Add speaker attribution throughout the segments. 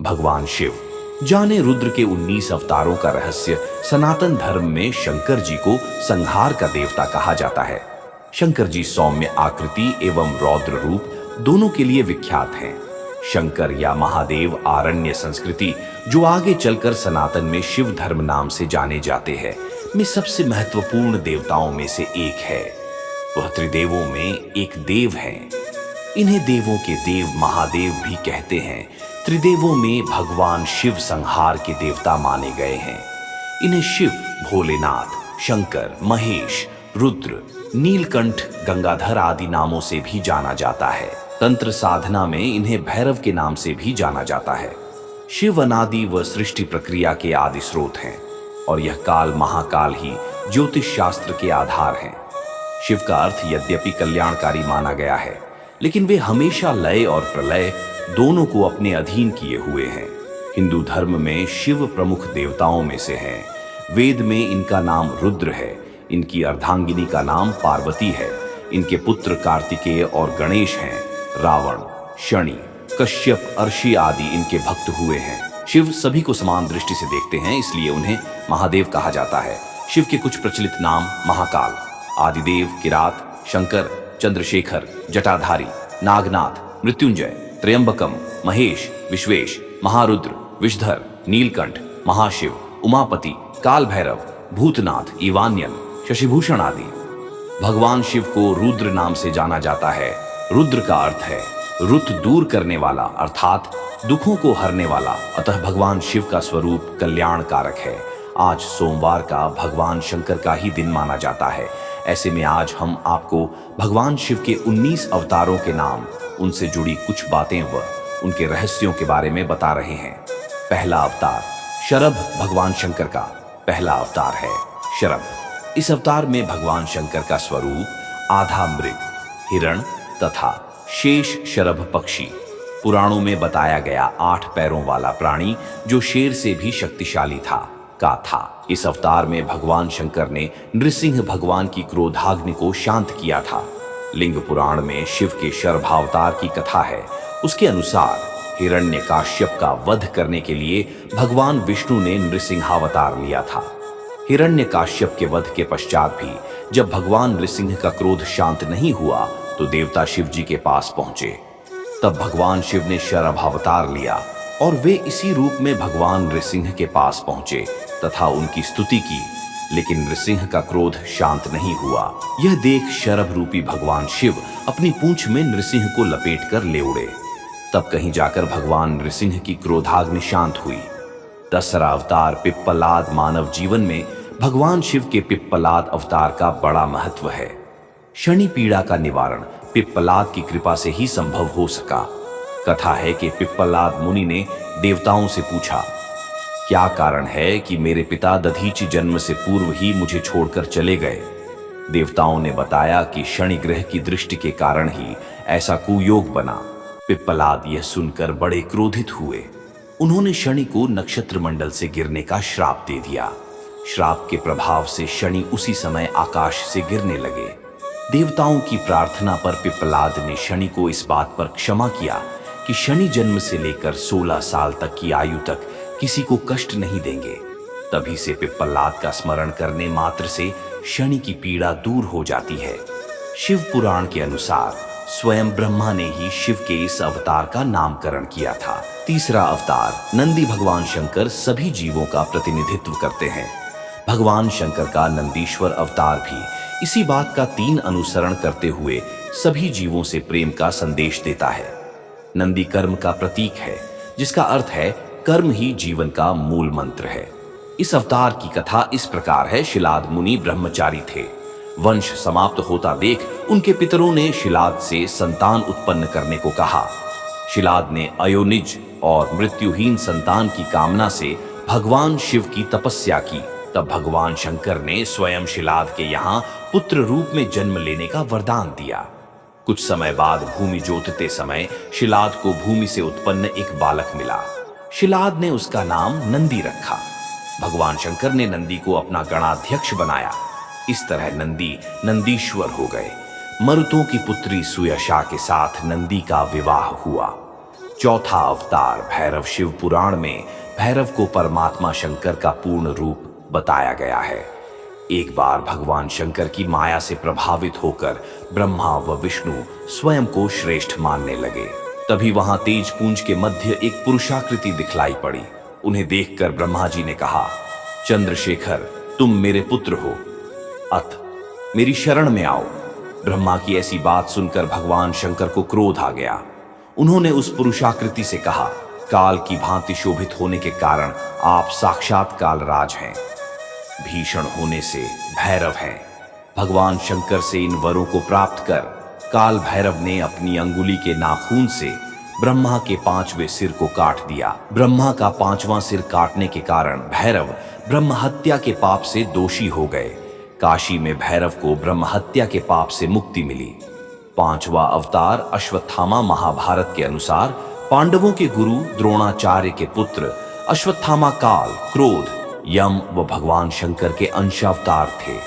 Speaker 1: भगवान शिव, जाने रुद्र के 19 अवतारों का रहस्य। सनातन धर्म में शंकर जी को संहार का देवता कहा जाता है। शंकर जी सौम्य आकृति एवं रौद्र रूप दोनों के लिए विख्यात हैं। शंकर या महादेव आरण्य संस्कृति, जो आगे चलकर सनातन में शिव धर्म नाम से जाने जाते हैं, में सबसे महत्वपूर्ण देवताओं में से एक है। वह त्रिदेवों में एक देव हैं। इन्हें देवों के देव महादेव भी कहते हैं। त्रिदेवों में भगवान शिव संहार के देवता माने गए हैं। इन्हें शिव, भोलेनाथ, शंकर, महेश, रुद्र, नीलकंठ, गंगाधर आदि नामों से भी जाना जाता है। तंत्र साधना में इन्हें भैरव के नाम से भी जाना जाता है। शिव अनादि व सृष्टि प्रक्रिया के आदि स्रोत हैं और यह काल महाकाल ही ज्योतिष शास्त्र के आधार हैं। शिव का अर्थ यद्यपि कल्याणकारी माना गया है, लेकिन वे हमेशा लय और प्रलय दोनों को अपने अधीन किए हुए हैं। हिंदू धर्म में शिव प्रमुख देवताओं में से हैं। वेद में इनका नाम रुद्र है। इनकी अर्धांगिनी का नाम पार्वती है। इनके पुत्र कार्तिकेय और गणेश हैं। रावण, शनि, कश्यप, अर्षि आदि इनके भक्त हुए हैं। शिव सभी को समान दृष्टि से देखते हैं, इसलिए उन्हें महादेव कहा जाता है। शिव के कुछ प्रचलित नाम महाकाल, आदिदेव, किरात, शंकर, चंद्रशेखर, जटाधारी, नागनाथ, मृत्युंजय, त्र्यंबकम, महेश, विश्वेश, महारुद्र, विषधर, नीलकंठ, महाशिव, उमापति, काल भैरव, भूतनाथ, ईवान्यन, शशिभूषण आदि। भगवान शिव को रुद्र नाम से जाना जाता है। रुद्र का अर्थ है रुत, दूर करने वाला, अर्थात दुखों को हरने वाला। अतः भगवान शिव का स्वरूप कल्याण कारक है। आज सोमवार का भगवान शंकर का ही दिन माना जाता है। ऐसे में आज हम आपको भगवान शिव के 19 अवतारों के नाम, उनसे जुड़ी कुछ बातें व उनके रहस्यों के बारे में बता रहे हैं। पहला अवतार शरभ, भगवान शंकर का पहला अवतार है शरभ। इस अवतार में भगवान शंकर का स्वरूप आधा मृग, हिरण तथा शेष शरभ पक्षी, पुराणों में बताया गया 8 पैरों वाला प्राणी जो शेर से भी शक्तिशाली था, का था। इस अवतार में भगवान शंकर ने नृसिंह भगवान की क्रोधाग्नि को शांत किया था। लिंग पुराण में शिव के शरभावतार की कथा है। उसके अनुसार हिरण्यकाश्यप का वध करने के लिए भगवान विष्णु ने नृसिंहावतार लिया था। हिरण्यकाश्यप के वध के पश्चात भी जब भगवान नृसिंह का क्रोध शांत नहीं हुआ तो देवता शिव जी के पास पहुंचे। तब भगवान शिव ने शरभावतार लिया और वे इसी रूप में भगवान नृसिंह के पास पहुंचे तथा उनकी स्तुति की, लेकिन नृसिंह का क्रोध शांत नहीं हुआ। यह देख शरभ रूपी भगवान शिव अपनी पूंछ में नृसिंह को लपेटकर ले उड़े। तब कहीं जाकर भगवान नृसिंह की क्रोधाग्नि शांत हुई। दसरा अवतार पिप्पलाद। मानव जीवन में भगवान शिव के पिप्पलाद अवतार का बड़ा महत्व है। शनि पीड़ा का निवारण पिप्पलाद की कृपा से ही संभव हो सका। कथा है कि पिप्पलाद मुनि ने देवताओं से पूछा, क्या कारण है कि मेरे पिता दधीचि जन्म से पूर्व ही मुझे छोड़कर चले गए? देवताओं ने बताया कि शनि ग्रह की दृष्टि के कारण ही ऐसा कुयोग बना। पिप्पलाद यह सुनकर बड़े क्रोधित हुए। उन्होंने शनि को नक्षत्र मंडल से गिरने का श्राप दे दिया। श्राप के प्रभाव से शनि उसी समय आकाश से गिरने लगे। देवताओं की प्रार्थना पर पिप्पलाद ने शनि को इस बात पर क्षमा किया कि शनि जन्म से लेकर 16 साल तक की आयु तक किसी को कष्ट नहीं देंगे। तभी से पिप्पलाद का स्मरण करने मात्र से शनि की पीड़ा दूर हो जाती है। शिव पुराण के अनुसार स्वयं ब्रह्मा ने ही शिव के इस अवतार का नामकरण किया था। तीसरा अवतार नंदी। भगवान शंकर सभी जीवों का प्रतिनिधित्व करते हैं। भगवान शंकर का नंदीश्वर अवतार भी इसी बात का 3 अनुसरण करते हुए सभी जीवों से प्रेम का संदेश देता है। नंदी कर्म का प्रतीक है, जिसका अर्थ है कर्म ही जीवन का मूल मंत्र है। इस अवतार की कथा इस प्रकार है। शिलाद मुनि ब्रह्मचारी थे। वंश समाप्त होता देख उनके पितरों ने शिलाद से संतान उत्पन्न करने को कहा। शिलाद ने अयोनिज और मृत्युहीन संतान की कामना से भगवान शिव की तपस्या की। तब भगवान शंकर ने स्वयं शिलाद के यहाँ पुत्र रूप में जन्म लेने का वरदान दिया। कुछ समय बाद भूमि जोतते समय शिलाद को भूमि से उत्पन्न एक बालक मिला। शिलाद ने उसका नाम नंदी रखा। भगवान शंकर ने नंदी को अपना गणाध्यक्ष बनाया। इस तरह नंदी नंदीश्वर हो गए। मरुतों की पुत्री सुयशा के साथ नंदी का विवाह हुआ। चौथा अवतार भैरव शिव पुराण में भैरव को परमात्मा शंकर का पूर्ण रूप बताया गया है। एक बार भगवान शंकर की माया से प्रभावित होकर ब्रह्मा व विष्णु स्वयं को श्रेष्ठ मानने लगे। तभी वहां तेजपुंज के मध्य एक पुरुषाकृति दिखलाई पड़ी। उन्हें देखकर ब्रह्मा जी ने कहा, चंद्रशेखर, तुम मेरे पुत्र हो, अत मेरी शरण में आओ। ब्रह्मा की ऐसी बात सुनकर भगवान शंकर को क्रोध आ गया। उन्होंने उस पुरुषाकृति से कहा, काल की भांति शोभित होने के कारण आप साक्षात कालराज हैं, भीषण होने से भैरव हैं। भगवान शंकर से इन वरों को प्राप्त कर काल भैरव ने अपनी अंगुली के नाखून से ब्रह्मा के 5वें सिर को काट दिया। ब्रह्मा का 5वां सिर काटने के कारण भैरव ब्रह्म हत्या के पाप से दोषी हो गए। काशी में भैरव को ब्रह्म हत्या के पाप से मुक्ति मिली। 5वां अवतार अश्वत्थामा महाभारत के अनुसार पांडवों के गुरु द्रोणाचार्य के पुत्र अश्वत्थामा काल, क्रोध, यम व भगवान शंकर के अंशावतार थे।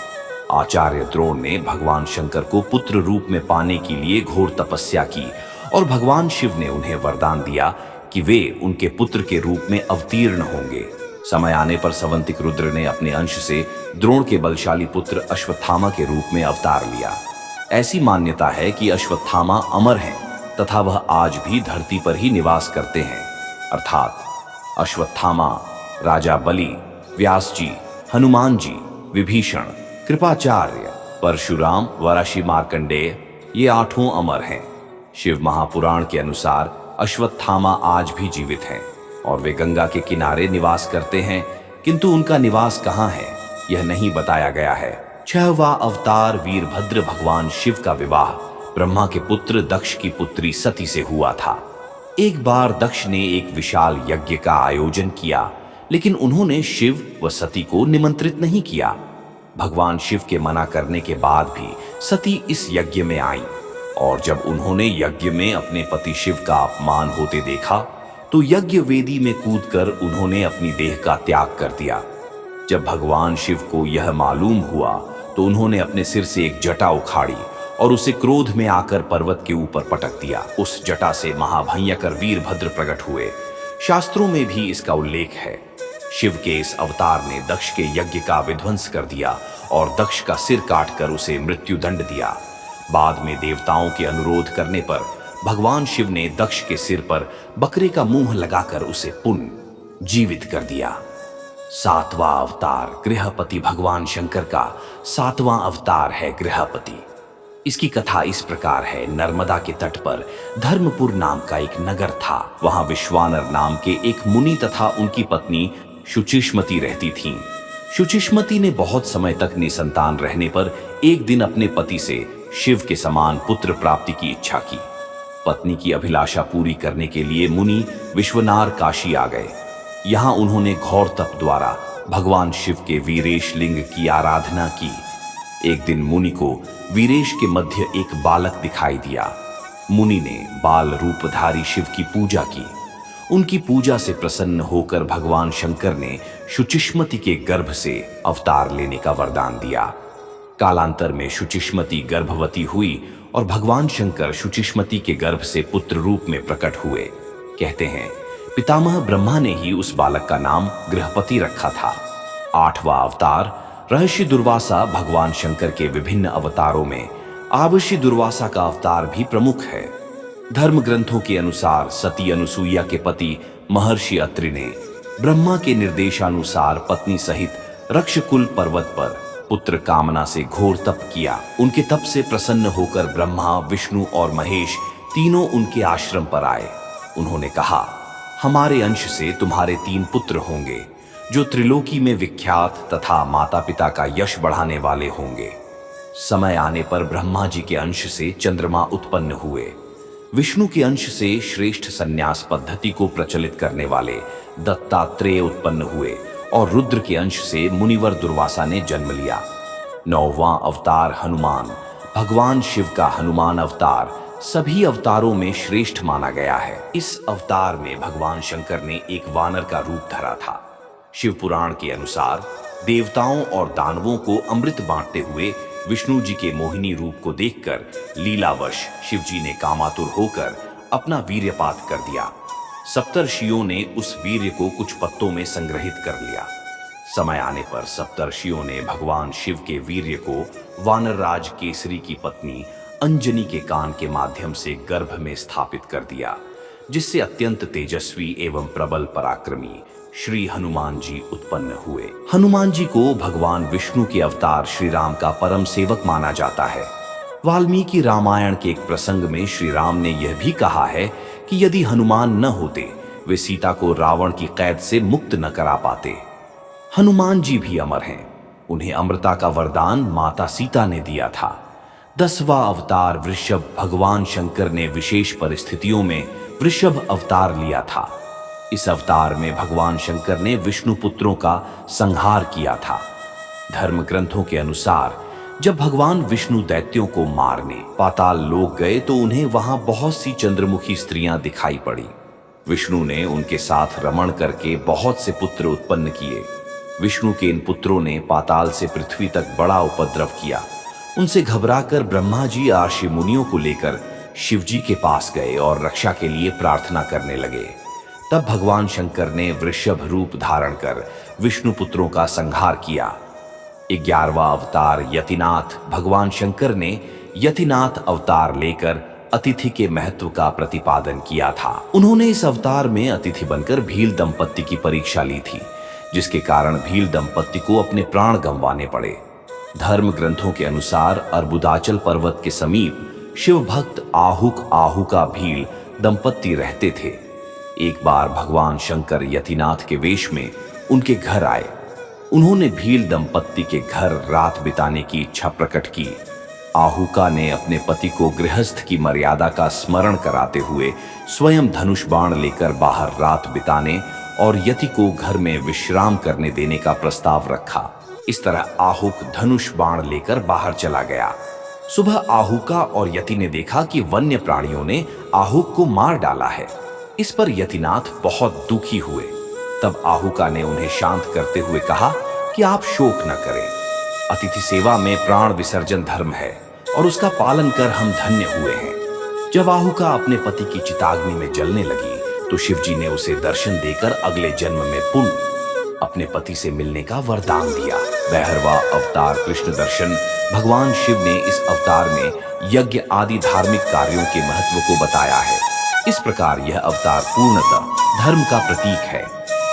Speaker 1: आचार्य द्रोण ने भगवान शंकर को पुत्र रूप में पाने के लिए घोर तपस्या की और भगवान शिव ने उन्हें वरदान दिया कि वे उनके पुत्र के रूप में अवतीर्ण होंगे। समय आने पर सवंतिक रुद्र ने अपने अंश से द्रोण के बलशाली पुत्र अश्वत्थामा के रूप में अवतार लिया। ऐसी मान्यता है कि अश्वत्थामा अमर हैं तथा वह आज भी धरती पर ही निवास करते हैं। अर्थात अश्वत्थामा, राजा बलि, व्यास जी, हनुमान जी, विभीषण, कृपाचार्य, परशुराम व ऋषि मार्कंडेय, ये 8 अमर हैं। शिव महापुराण के अनुसार अश्वत्थामा आज भी जीवित हैं और वे गंगा के किनारे निवास करते हैं, किंतु उनका निवास कहाँ है यह नहीं बताया गया है। 6वां अवतार वीरभद्र भगवान शिव का विवाह ब्रह्मा के पुत्र दक्ष की पुत्री सती से हुआ था। एक बार दक्ष ने एक विशाल यज्ञ का आयोजन किया, लेकिन उन्होंने शिव व सती को निमंत्रित नहीं किया। भगवान शिव के मना करने के बाद भी सती इस यज्ञ में आई और जब उन्होंने यज्ञ में अपने पति शिव का अपमान होते देखा तो यज्ञ वेदी में कूदकर उन्होंने अपनी देह का त्याग कर दिया। जब भगवान शिव को यह मालूम हुआ तो उन्होंने अपने सिर से एक जटा उखाड़ी और उसे क्रोध में आकर पर्वत के ऊपर पटक दिया। उस जटा से महाभयंकर वीरभद्र प्रकट हुए। शास्त्रों में भी इसका उल्लेख है। शिव के इस अवतार ने दक्ष के यज्ञ का विध्वंस कर दिया और दक्ष का सिर काटकर उसे मृत्यु दंड दिया। बाद में देवताओं के अनुरोध करने पर भगवान शिव ने दक्ष के सिर पर बकरे का मुंह लगाकर उसे पुनः जीवित कर दिया। 7वां अवतार गृहपति भगवान शंकर का 7वां अवतार है गृहपति। इसकी कथा इस प्रकार है। नर्मदा के तट पर धर्मपुर नाम का एक नगर था। वहां विश्वानर नाम के एक मुनि तथा उनकी पत्नी शुचिष्मति रहती थीं। शुचिष्मति ने बहुत समय तक निसंतान रहने पर एक दिन अपने पति से शिव के समान पुत्र प्राप्ति की इच्छा की। पत्नी की अभिलाषा पूरी करने के लिए मुनि विश्वनार काशी आ गए। यहाँ उन्होंने घोर तप द्वारा भगवान शिव के वीरेश लिंग की आराधना की। एक दिन मुनि को वीरेश के मध्य एक बालक दिखाई दिया। मुनि ने बाल रूपधारी शिव की पूजा की। उनकी पूजा से प्रसन्न होकर भगवान शंकर ने शुचिष्मति के गर्भ से अवतार लेने का वरदान दिया। कालांतर में शुचिष्मति गर्भवती हुई और भगवान शंकर शुचिष्मति के गर्भ से पुत्र रूप में प्रकट हुए। कहते हैं पितामह ब्रह्मा ने ही उस बालक का नाम गृहपति रखा था। 8वां अवतार रहस्य दुर्वासा भगवान शंकर के विभिन्न अवतारों में आवश्य दुर्वासा का अवतार भी प्रमुख है। धर्म ग्रंथों के अनुसार सती अनुसुईया के पति महर्षि अत्रि ने ब्रह्मा के निर्देशानुसार पत्नी सहित रक्षकुल पर्वत पर पुत्र कामना से घोर तप किया। उनके तप से प्रसन्न होकर ब्रह्मा, विष्णु और महेश तीनों उनके आश्रम पर आए। उन्होंने कहा, हमारे अंश से तुम्हारे 3 पुत्र होंगे जो त्रिलोकी में विख्यात तथा माता पिता का यश बढ़ाने वाले होंगे। समय आने पर ब्रह्मा जी के अंश से चंद्रमा उत्पन्न हुए। विष्णु के अंश से श्रेष्ठ संन्यास पद्धति को प्रचलित करने वाले दत्तात्रेय उत्पन्न हुए और रुद्र के अंश से मुनिवर दुर्वासा ने जन्म लिया। 9वां अवतार हनुमान भगवान शिव का हनुमान अवतार सभी अवतारों में श्रेष्ठ माना गया है। इस अवतार में भगवान शंकर ने एक वानर का रूप धरा था। शिव पुराण के अनुसार देवताओं और दानवों को अमृत बांटते हुए विष्णु जी के मोहिनी रूप को देखकर लीलावश शिव जी ने कामातुर होकर अपना वीर्यपात कर दिया। सप्तर्षियों ने उस वीर्य को कुछ पत्तों में संग्रहित कर लिया। समय आने पर सप्तर्षियों ने भगवान शिव के वीर्य को वानर राज केसरी की पत्नी अंजनी के कान के माध्यम से गर्भ में स्थापित कर दिया, जिससे अत्यंत तेजस्वी एवं प्रबल पराक्रमी श्री हनुमान जी उत्पन्न हुए। हनुमान जी को भगवान विष्णु के अवतार श्री राम का परम सेवक माना जाता है। वाल्मीकि रामायण के एक प्रसंग में श्री राम ने यह भी कहा है कि यदि हनुमान न होते, वे सीता को रावण की कैद से मुक्त न करा पाते। हनुमान जी भी अमर हैं। उन्हें अमृता का वरदान माता सीता ने दिया था। 10वां अवतार वृषभ भगवान शंकर ने विशेष परिस्थितियों में वृषभ अवतार लिया था। इस अवतार में भगवान शंकर ने विष्णु पुत्रों का संहार किया था। धर्म ग्रंथों के अनुसार जब भगवान विष्णु दैत्यों को मारने पाताल लोक गए तो उन्हें वहां बहुत सी चंद्रमुखी स्त्रियां दिखाई पड़ी। विष्णु ने उनके साथ रमण करके बहुत से पुत्र उत्पन्न किए। विष्णु के इन पुत्रों ने पाताल से पृथ्वी तक बड़ा उपद्रव किया। उनसे घबराकर ब्रह्मा जी ऋषि मुनियों को लेकर शिव जी के पास गए और रक्षा के लिए प्रार्थना करने लगे। तब भगवान शंकर ने वृषभ रूप धारण कर विष्णु पुत्रों का संहार किया। 11वां अवतार यतिनाथ भगवान शंकर ने यतिनाथ अवतार लेकर अतिथि के महत्व का प्रतिपादन किया था। उन्होंने इस अवतार में अतिथि बनकर भील दंपत्ति की परीक्षा ली थी, जिसके कारण भील दंपत्ति को अपने प्राण गंवाने पड़े। धर्म ग्रंथों के अनुसार अर्बुदाचल पर्वत के समीप शिव भक्त आहुका भील दंपत्ति रहते थे। एक बार भगवान शंकर यतिनाथ के वेश में उनके घर आए। उन्होंने भील दंपत्ति के घर रात बिताने की इच्छा प्रकट की। आहुका ने अपने पति को गृहस्थ की मर्यादा का स्मरण कराते हुए स्वयं धनुष बाण लेकर बाहर रात बिताने और यति को घर में विश्राम करने देने का प्रस्ताव रखा। इस तरह आहुक धनुष बाण लेकर बाहर चला गया। सुबह आहुका और यति ने देखा कि वन्य प्राणियों ने आहुक को मार डाला है। इस पर यतिनाथ बहुत दुखी हुए। तब आहुका ने उन्हें शांत करते हुए कहा कि आप शोक न करें। अतिथि सेवा में प्राण विसर्जन धर्म है और उसका पालन कर हम धन्य हुए हैं। जब आहुका अपने पति की चिताग्नि में जलने लगी तो शिव जी ने उसे दर्शन देकर अगले जन्म में पुनः अपने पति से मिलने का वरदान दिया। 12वां अवतार कृष्ण दर्शन भगवान शिव ने इस अवतार में यज्ञ आदि धार्मिक कार्यों के महत्व को बताया है। इस प्रकार यह अवतार पूर्णतः धर्म का प्रतीक है।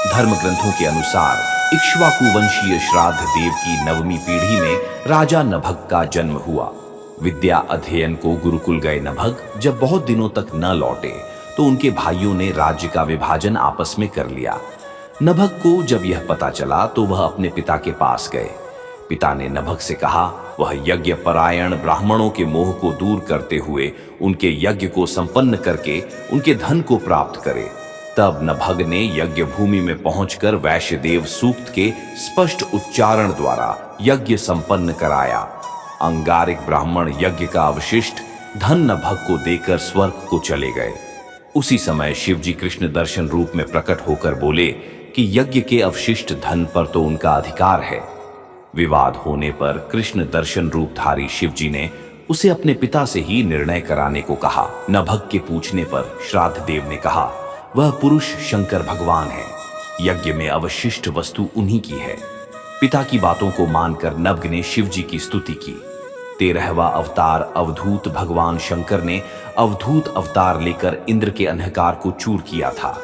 Speaker 1: धर्म ग्रंथों के अनुसार इक्ष्वाकु वंशीय श्राद्ध देव की 9वीं पीढ़ी में राजा नभग का जन्म हुआ। विद्या अध्ययन को गुरुकुल गए नभग जब बहुत दिनों तक न लौटे तो उनके भाइयों ने राज्य का विभाजन आपस में कर लिया। नभग को जब यह पता चला तो वह अपने पिता के पास गए। पिता ने नभग से कहा वह यज्ञ परायण ब्राह्मणों के मोह को दूर करते हुए उनके यज्ञ को संपन्न करके उनके धन को प्राप्त करे। तब नभग ने यज्ञ भूमि में पहुंचकर वैश्यदेव सूक्त के स्पष्ट उच्चारण द्वारा यज्ञ संपन्न कराया। अंगारिक ब्राह्मण यज्ञ का अवशिष्ट धन नभग को देकर स्वर्ग को चले गए। उसी समय शिव जी कृष्ण दर्शन रूप में प्रकट होकर बोले कि यज्ञ के अवशिष्ट धन पर तो उनका अधिकार है। विवाद होने पर कृष्ण दर्शन रूपधारी शिव जी ने उसे अपने पिता से ही निर्णय कराने को कहा। नभग के पूछने पर श्राद्ध देव ने कहा वह पुरुष शंकर भगवान है, यज्ञ में अवशिष्ट वस्तु उन्हीं की है। पिता की बातों को मानकर नभग ने शिव जी की स्तुति की। 13वां अवतार अवधूत भगवान शंकर ने अवधूत अवतार लेकर इंद्र के अंधकार को चूर किया था।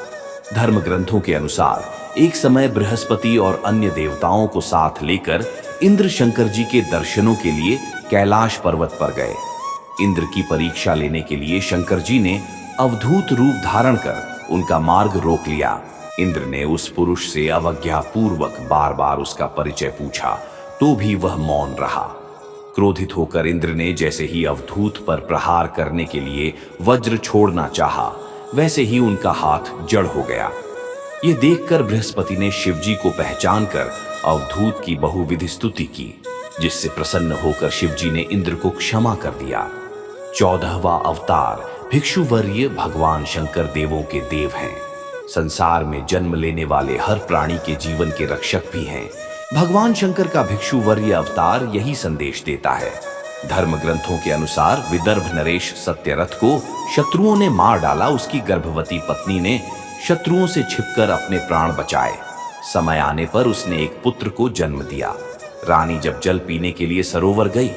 Speaker 1: धर्म ग्रंथों के अनुसार एक समय बृहस्पति और अन्य देवताओं को साथ लेकर इंद्र शंकर जी के दर्शनों के लिए कैलाश पर्वत पर गए। इंद्र की परीक्षा लेने के लिए शंकर जी ने अवधूत रूप धारण कर उनका मार्ग रोक लिया। इंद्र ने उस पुरुष से अवज्ञा पूर्वक बार बार उसका परिचय पूछा तो भी वह मौन रहा। क्रोधित होकर इंद्र ने जैसे ही अवधूत पर प्रहार करने के लिए वज्र छोड़ना चाहा, वैसे ही उनका हाथ जड़ हो गया। ये देखकर बृहस्पति ने शिवजी को पहचान कर अवधूत की बहुविध स्तुति की, जिससे प्रसन्न होकर शिवजी ने इंद्र को क्षमा कर दिया। 14वां अवतार भिक्षुवर्य भगवान शंकर देवों के देव हैं। संसार में जन्म लेने वाले हर प्राणी के जीवन के रक्षक भी हैं। भगवान शंकर का भिक्षुवर्य अवतार यही संदेश देता है। धर्म ग्रंथों के अनुसार विदर्भ नरेश सत्यरथ को शत्रुओं ने मार डाला। उसकी गर्भवती पत्नी ने शत्रुओं से छिपकर अपने प्राण बचाए। समय आने पर उसने एक पुत्र को जन्म दिया। रानी जब जल पीने के लिए सरोवर गई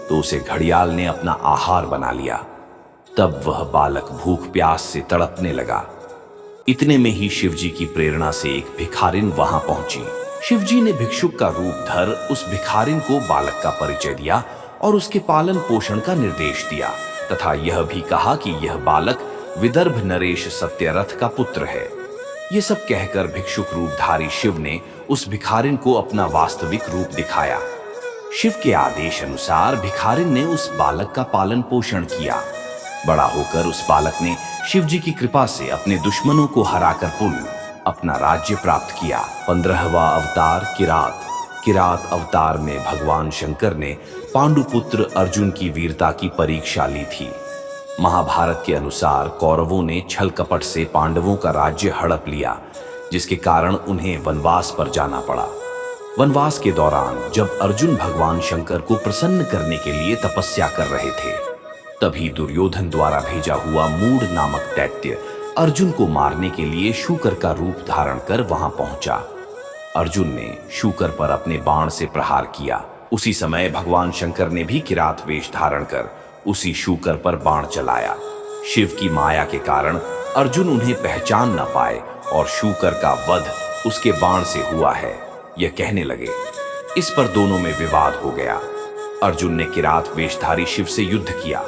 Speaker 1: तो उसे घड़ियाल ने अपना आहार बना लिया। तब वह बालक भूख प्यास से तड़पने लगा। इतने में ही शिवजी की प्रेरणा से एक भिखारिन वहां पहुंची। शिवजी ने भिक्षुक का रूप धर उस भिखारिन को बालक का परिचय दिया और उसके पालन पोषण का निर्देश दिया तथा यह भी कहा कि यह बालक विदर्भ नरेश सत्यरथ का पुत्र है। ये सब कहकर भिक्षुक रूपधारी शिव ने उस भिखारिन को अपना वास्तविक रूप दिखाया। शिव के आदेश अनुसार भिखारिन ने उस बालक का पालन पोषण किया। बड़ा होकर उस बालक ने शिवजी की कृपा से अपने दुश्मनों को हराकर पुनः अपना राज्य प्राप्त किया। 15वां अवतार किरात। किरात अवतार में भगवान शंकर ने पांडुपुत्र अर्जुन की वीरता की परीक्षा ली थी। महाभारत के अनुसार कौरवों ने छल कपट से पांडवों का राज्य हड़प लिया, जिसके कारण उन्हें वनवास पर जाना पड़ा। वनवास के दौरान जब अर्जुन भगवान शंकर को प्रसन्न करने के लिए तपस्या कर रहे थे, तभी दुर्योधन द्वारा भेजा हुआ मूढ़ नामक दैत्य अर्जुन को मारने के लिए शूकर का रूप धारण कर वहां पहुंचा। अर्जुन ने शूकर पर अपने बाण से प्रहार किया। उसी समय भगवान शंकर ने भी किरात वेश धारण कर उसी शूकर पर बाण चलाया। शिव की माया के कारण अर्जुन उन्हें पहचान न पाए और शूकर का वध उसके बाण से हुआ है, यह कहने लगे। इस पर दोनों में विवाद हो गया। अर्जुन ने किरात वेशधारी शिव से युद्ध किया।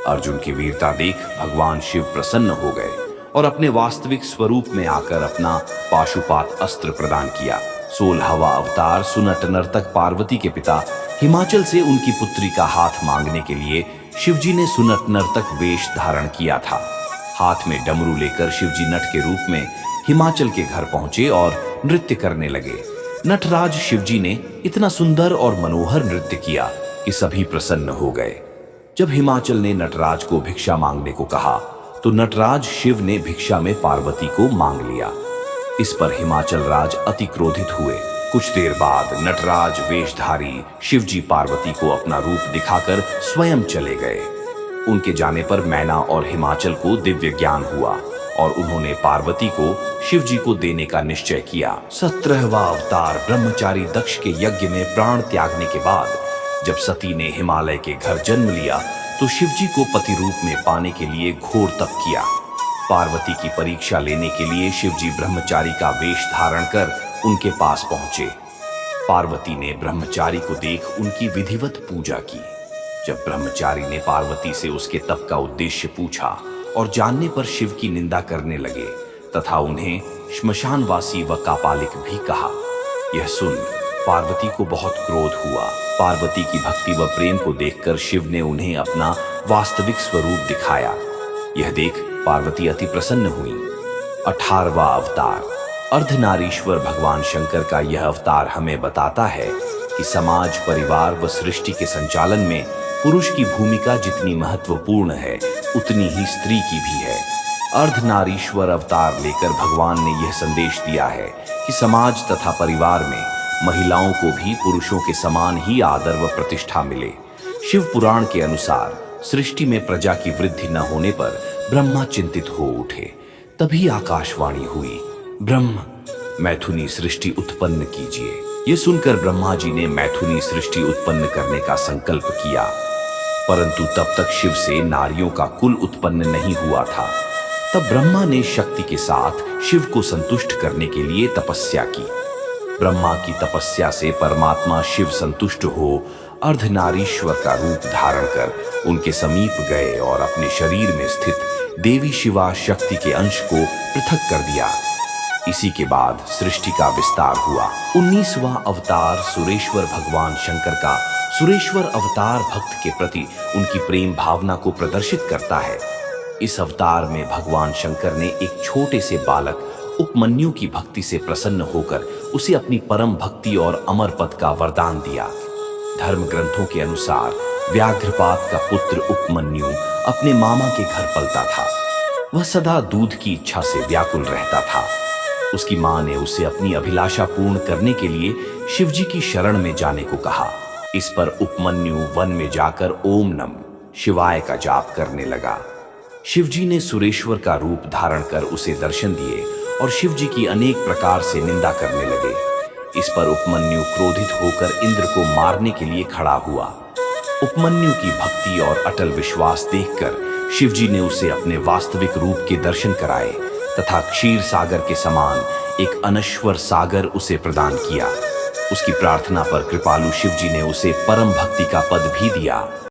Speaker 1: अर्जुन की वीरता देख भगवान शिव प्रसन्न हो गए और अपने वास्तविक स्वरूप में आकर अपना पाशुपात अस्त्र प्रदान किया। 16वां अवतार सुनट नर्तक पार्वती के पिता हिमाचल से उनकी पुत्री का हाथ मांगने के लिए शिवजी ने सुनट नर्तक वेश धारण किया था। हाथ में डमरू लेकर शिवजी नट के रूप में हिमाचल के घर पहुंचे और नृत्य करने लगे। नटराज शिवजी ने इतना सुंदर और मनोहर नृत्य किया कि सभी प्रसन्न हो गए। जब हिमाचल ने नटराज को भिक्षा मांगने को कहा तो नटराज शिव ने भिक्षा में पार्वती को मांग लिया। इस पर हिमाचल राज अति क्रोधित हुए। कुछ देर बाद नटराज वेशधारी शिवजी पार्वती को अपना रूप दिखाकर स्वयं चले गए। उनके जाने पर मैना और हिमाचल को दिव्य ज्ञान हुआ और उन्होंने पार्वती को शिवजी को देने का निश्चय किया। 17वां अवतार ब्रह्मचारी दक्ष के यज्ञ में प्राण त्यागने के बाद जब सती ने हिमालय के घर जन्म लिया तो शिवजी को पति रूप में पाने के लिए घोर तप किया। पार्वती की परीक्षा लेने के लिए शिवजी ब्रह्मचारी का वेश धारण कर उनके पास पहुंचे। पार्वती ने ब्रह्मचारी को देख उनकी विधिवत पूजा की। जब ब्रह्मचारी ने पार्वती से उसके तप का उद्देश्य पूछा और जानने पर शिव की निंदा करने लगे तथा उन्हें श्मशानवासी व कापालिक भी कहा। यह सुन पार्वती को बहुत क्रोध हुआ। पार्वती की भक्ति व प्रेम को देखकर शिव ने उन्हें अपना वास्तविक स्वरूप दिखाया। यह देख पार्वती अति प्रसन्न हुई। 18वां अवतार अर्धनारीश्वर भगवान शंकर का यह अवतार हमें बताता है कि समाज, परिवार व सृष्टि के संचालन में पुरुष की भूमिका जितनी महत्वपूर्ण है उतनी ही स्त्री की भी है। अर्धनारीश्वर अवतार लेकर भगवान ने यह संदेश दिया है कि समाज तथा परिवार में महिलाओं को भी पुरुषों के समान ही आदर व प्रतिष्ठा मिले। शिव पुराण के अनुसार सृष्टि में प्रजा की वृद्धि न होने पर ब्रह्मा चिंतित हो उठे। तभी आकाशवाणी हुई, ब्रह्म मैथुनी सृष्टि उत्पन्न कीजिए। ये सुनकर ब्रह्मा जी ने मैथुनी सृष्टि उत्पन्न करने का संकल्प किया, परंतु तब तक शिव से नारियों का कुल उत्पन्न नहीं हुआ था। तब ब्रह्मा ने शक्ति के साथ शिव को संतुष्ट करने के लिए तपस्या की। ब्रह्मा की तपस्या से परमात्मा शिव संतुष्ट हो अर्धनारीश्वर का रूप धारण कर उनके समीप गए और अपने शरीर में स्थित देवी शिवा शक्ति के अंश को पृथक कर दिया। इसी के बाद सृष्टि का विस्तार हुआ। 19वां अवतार सुरेश्वर भगवान शंकर का सुरेश्वर अवतार भक्त के प्रति उनकी प्रेम भावना को प्रदर्शित करता है। इस अवतार में भगवान शंकर ने एक छोटे से बालक उपमन्यु की भक्ति से प्रसन्न होकर उसे अपनी परम भक्ति और अमर पद का वरदान दिया। धर्म ग्रंथों के अनुसार व्याघ्रपात का पुत्र उपमन्यु अपने मामा के घर पलता था। वह सदा दूध की इच्छा से व्याकुल रहता था। उसकी मां ने उसे अपनी अभिलाषा पूर्ण करने के लिए शिवजी की शरण में जाने को कहा। इस पर उपमन्यु वन में जाकर ओम नम शिवाय का जाप करने लगा। शिवजी ने सुरेश्वर का रूप धारण कर उसे दर्शन दिए और शिव जी की अनेक प्रकार से निंदा करने लगे। इस पर उपमन्यु क्रोधित होकर इंद्र को मारने के लिए खड़ा हुआ। उपमन्यु की भक्ति और अटल विश्वास देखकर शिवजी ने उसे अपने वास्तविक रूप के दर्शन कराए तथा क्षीर सागर के समान एक अनश्वर सागर उसे प्रदान किया। उसकी प्रार्थना पर कृपालु शिवजी ने उसे परम भक्ति का पद भी दिया।